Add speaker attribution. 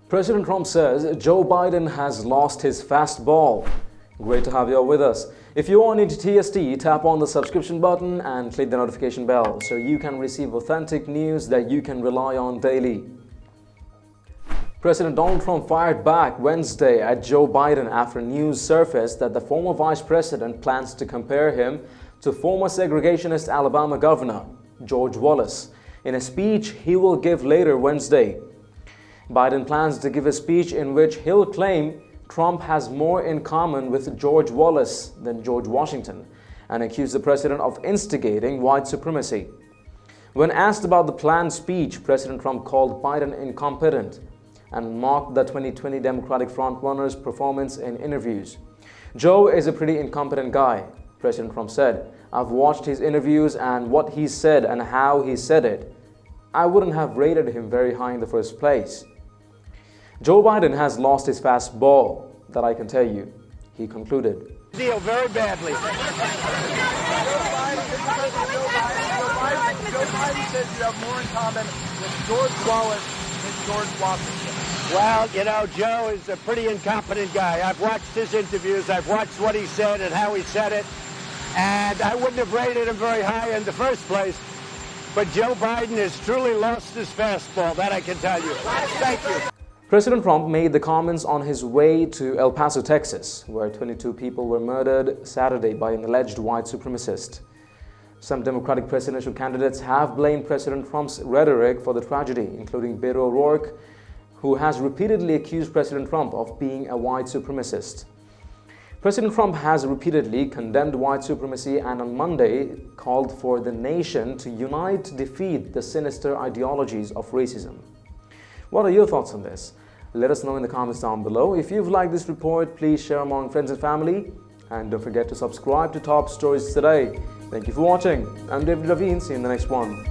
Speaker 1: President Trump says Joe Biden has lost his fastball. Great to have you all with us. If you are new to TST, tap on the subscription button and click the notification bell so you can receive authentic news that you can rely on daily. President Donald Trump fired back Wednesday at Joe Biden after news surfaced that the former vice president plans to compare him to former segregationist Alabama Governor George Wallace in a speech he will give later Wednesday. Biden plans to give a speech in which he'll claim Trump has more in common with George Wallace than George Washington and accuse the president of instigating white supremacy. When asked about the planned speech, President Trump called Biden incompetent and mocked the 2020 Democratic frontrunner's performance in interviews. "Joe is a pretty incompetent guy," President Trump said. "I've watched his interviews and what he said and how he said it. I wouldn't have rated him very high in the first place. Joe Biden has lost his fastball, that I can tell you," he concluded.
Speaker 2: Deal very badly. Joe Biden says you have more in common with George Wallace than George Washington. Well, you know, Joe is a pretty incompetent guy. I've watched his interviews. I've watched what he said and how he said it. And I wouldn't have rated him very high in the first place. But Joe Biden has truly lost his fastball, that I can tell you. Thank you.
Speaker 1: President Trump made the comments on his way to El Paso, Texas, where 22 people were murdered Saturday by an alleged white supremacist. Some Democratic presidential candidates have blamed President Trump's rhetoric for the tragedy, including Beto O'Rourke, who has repeatedly accused President Trump of being a white supremacist. President Trump has repeatedly condemned white supremacy and on Monday called for the nation to unite to defeat the sinister ideologies of racism. What are your thoughts on this? Let us know in the comments down below. If you've liked this report, please share among friends and family. And don't forget to subscribe to Top Stories Today. Thank you for watching. I'm David Raveen. See you in the next one.